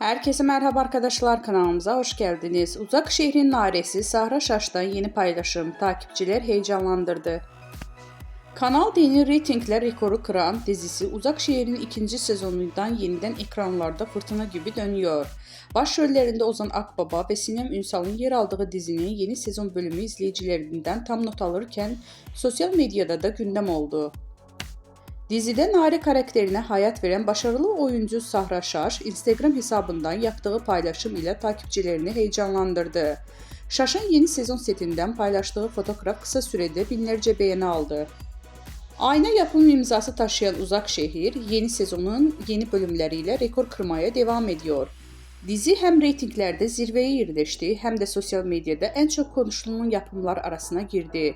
Herkese merhaba arkadaşlar, kanalımıza hoş geldiniz. Uzak Şehrin Naresi Sahra Şaş'tan yeni paylaşım takipçiler heyecanlandırdı. Kanal D'nin reytingler rekoru kıran dizisi Uzak Şehir'in ikinci sezonundan yeniden ekranlarda fırtına gibi dönüyor. Başrollerinde Ozan Akbaba ve Sinem Ünsal'ın yer aldığı dizinin yeni sezon bölümü izleyicilerinden tam not alırken sosyal medyada da gündem oldu. Dizide Nare karakterine hayat veren başarılı oyuncu Sahra Şaş, Instagram hesabından yaptığı paylaşım ile takipçilerini heyecanlandırdı. Şaş'ın yeni sezon setinden paylaştığı fotoğraf kısa sürede binlerce beğeni aldı. Ayna yapım imzası taşıyan Uzak Şehir, yeni sezonun yeni bölümleriyle rekor kırmaya devam ediyor. Dizi hem reytinglerde zirveye yerleşti hem de sosyal medyada en çok konuşulan yapımlar arasına girdi.